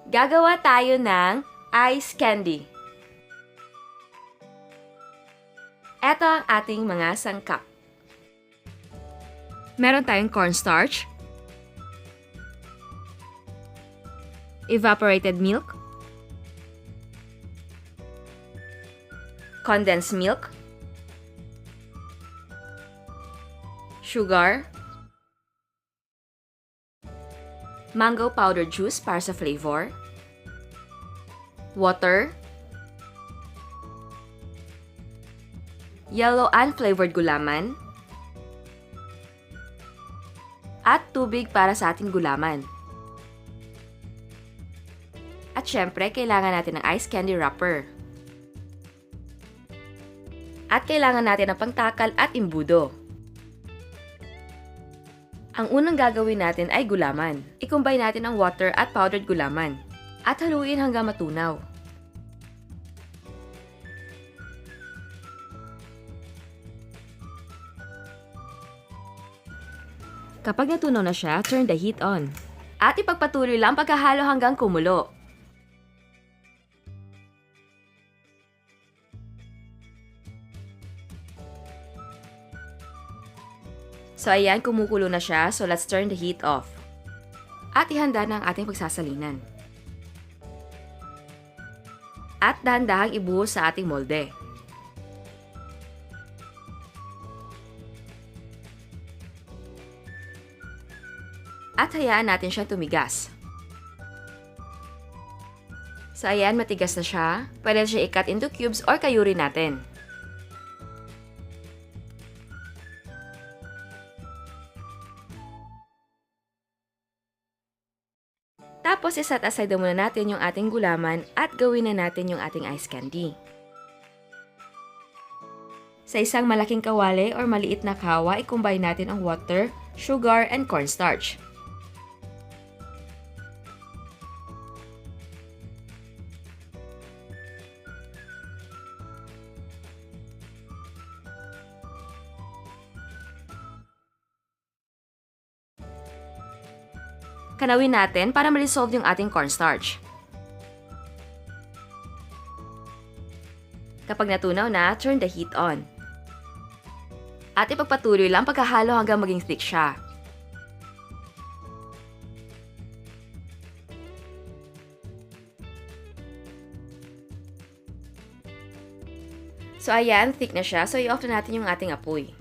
Gagawa tayo ng ice candy. Ito ang ating mga sangkap. Meron tayong cornstarch, evaporated milk, condensed milk, sugar, mango powder juice para sa flavor, water, yellow unflavored gulaman, at tubig para sa ating gulaman. At syempre, kailangan natin ng ice candy wrapper. At kailangan natin ng pangtakal at imbudo. Ang unang gagawin natin ay gulaman. I-combine natin ang water at powdered gulaman. At haluin hanggang matunaw. Kapag natunaw na siya, turn the heat on. At ipagpatuloy lang pagkahalo hanggang kumulo. So ayan, kumukulo na siya, so let's turn the heat off. At ihanda na ang ating pagsasalinan. At dahan-dahang ibuhos sa ating molde. At hayaan natin siyang tumigas. So ayan, matigas na siya. Pwede siya i-cut into cubes or kayuri natin. Tapos, iset aside muna natin yung ating gulaman at gawin na natin yung ating ice candy. Sa isang malaking kawali or maliit na kawa, i-combine natin ang water, sugar, and cornstarch. Kanawin natin para ma-dissolve yung ating cornstarch. Kapag natunaw na, turn the heat on. At ipagpatuloy lang pagkahalo hanggang maging thick siya. So ayan, thick na siya. So i-off na natin yung ating apoy.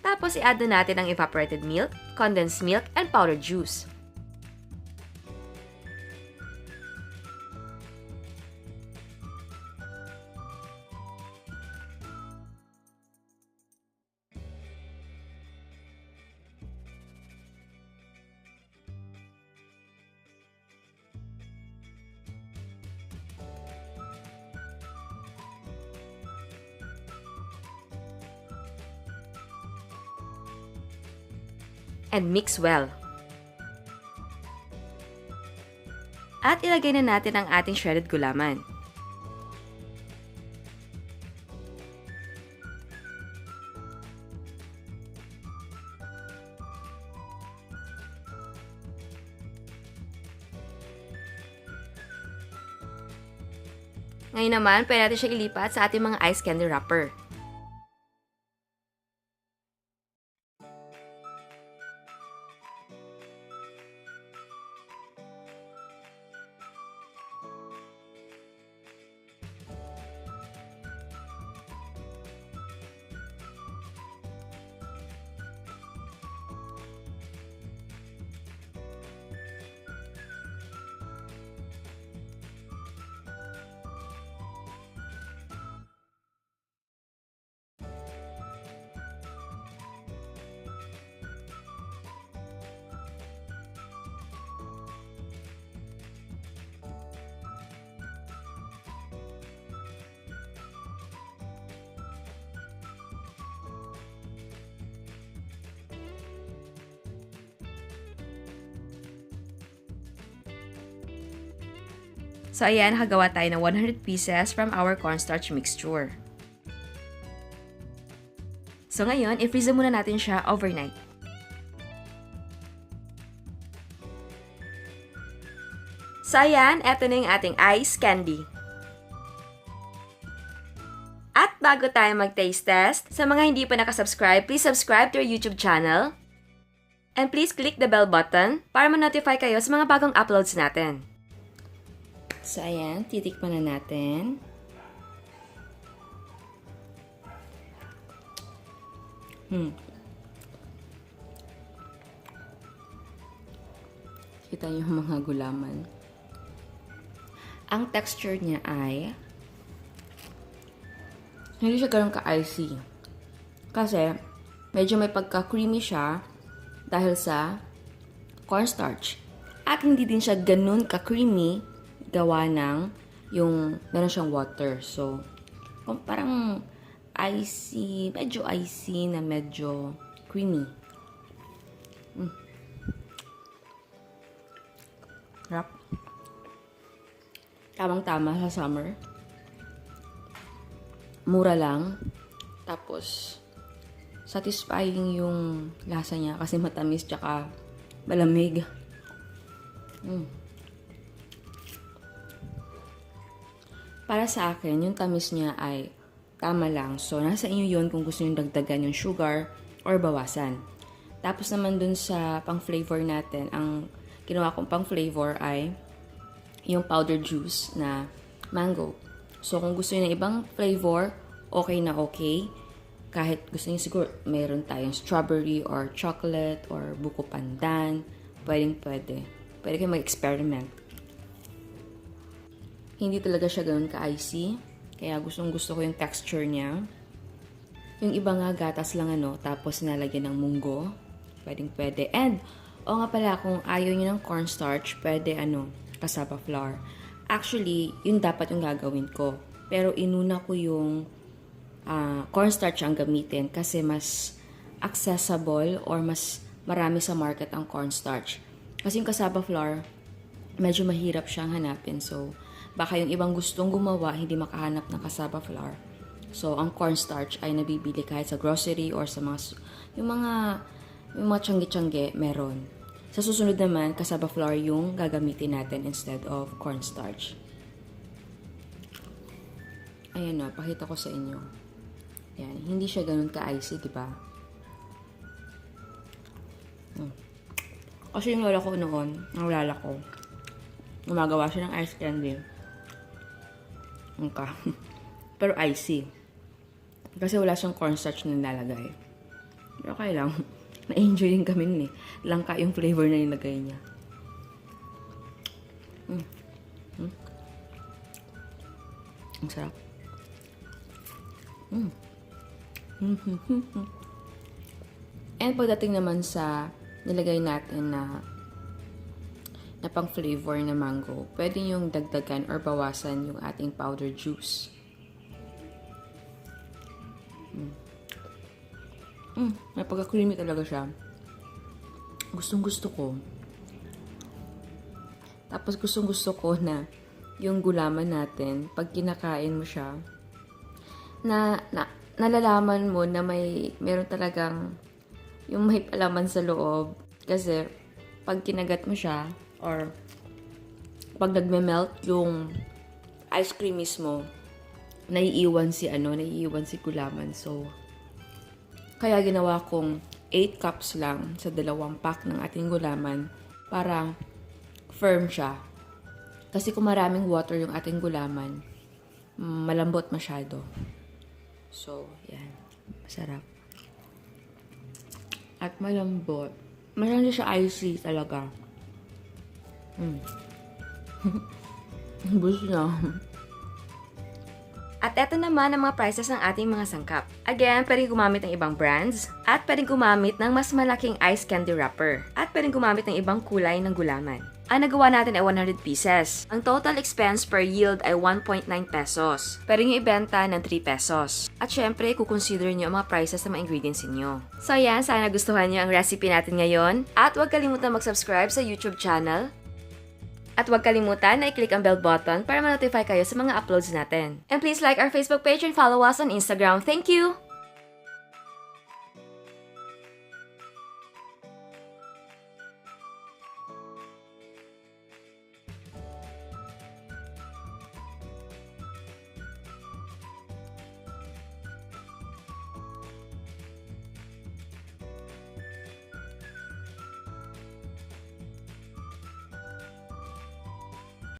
Tapos, i-add na natin ang evaporated milk, condensed milk, and powdered juice. And mix well. At ilagay na natin ang ating shredded gulaman. Ngayon naman, pwede natin siya ilipat sa ating mga ice candy wrapper. So ayan, nakagawa tayo ng 100 pieces from our cornstarch mixture. So ngayon, i-freeze muna natin siya overnight. So ayan, eto na yung ating ice candy. At bago tayo mag-taste test, sa mga hindi pa nakasubscribe, please subscribe to our YouTube channel. And please click the bell button para ma-notify kayo sa mga bagong uploads natin. So ayan, titikman na natin. Kita niyo yung mga gulaman. Ang texture niya ay hindi siya ganun ka-icy. Kasi, medyo may pagka-creamy siya dahil sa cornstarch. At hindi din siya ganun ka-creamy gawa ng yung meron siyang water. So, parang icy, medyo icy na medyo creamy. Sarap. Tamang-tama sa summer. Mura lang. Tapos, satisfying yung lasa niya kasi matamis tsaka malamig. Para sa akin, yung tamis niya ay tama lang. So, nasa inyo yun kung gusto nyo dagdagan yung sugar or bawasan. Tapos naman dun sa pang-flavor natin, ang ginawa kong pang-flavor ay yung powdered juice na mango. So, kung gusto niyo ng ibang flavor, okay na okay. Kahit gusto niyo siguro, meron tayong strawberry or chocolate or buko pandan. Pwede. Pwede kayo mag-experiment. Hindi talaga siya ganoon ka-icy. Kaya gustong-gusto ko yung texture niya. Yung iba nga gatas lang tapos nalagyan ng munggo. Pwede. And, nga pala, kung ayaw niyo ng cornstarch, pwede cassava flour. Actually, yun dapat yung gagawin ko. Pero inuna ko yung cornstarch ang gamitin kasi mas accessible or mas marami sa market ang cornstarch. Kasi yung cassava flour, medyo mahirap siyang hanapin. So, baka yung ibang gustong gumawa, hindi makahanap ng cassava flour. So, ang cornstarch ay nabibili kahit sa grocery or sa yung mga tiyangge-tiyangge, meron. Sa susunod naman, cassava flour yung gagamitin natin instead of cornstarch. Ayan pakita ko sa inyo. Ayan, hindi siya ganun ka-icy, diba? Kasi yung lola ko noon, ang lala ko, gumagawa siya ng ice candy. Pero icy. Kasi wala siyang cornstarch na nilalagay. Pero okay lang. Na-enjoy din kami nun Langka yung flavor na nilagay niya. Ang sarap. And pagdating naman sa nilagay natin na pang flavor na mango, pwede yung dagdagan or bawasan yung ating powder juice. May pagka-creamy talaga siya. Gustong-gusto ko. Tapos gustong-gusto ko na yung gulaman natin, pag kinakain mo siya, nalalaman mo na meron talagang yung may palaman sa loob. Kasi pag kinagat mo siya, or pag nagme-melt yung ice cream mismo, naiiwan si gulaman. So, kaya ginawa kong 8 cups lang sa 2 pack ng ating gulaman para firm siya. Kasi kung maraming water yung ating gulaman, malambot masyado. So, yan. Masarap. At malambot. Masyado siya icy talaga. Bus na. At eto naman ang mga prices ng ating mga sangkap. Again, pwedeng gumamit ng ibang brands, at pwedeng gumamit ng mas malaking ice candy wrapper, at pwedeng gumamit ng ibang kulay ng gulaman. Ang nagawa natin ay 100 pieces. Ang total expense per yield ay 1.9 pesos. Pwede nyo ibenta ng 3 pesos. At syempre, kukonsider nyo ang mga prices ng mga ingredients niyo. So yan, sana gustuhan nyo ang recipe natin ngayon. At huwag kalimutan mag-subscribe sa YouTube channel. At huwag kalimutan na i-click ang bell button para ma-notify kayo sa mga uploads natin. And please like our Facebook page and follow us on Instagram. Thank you!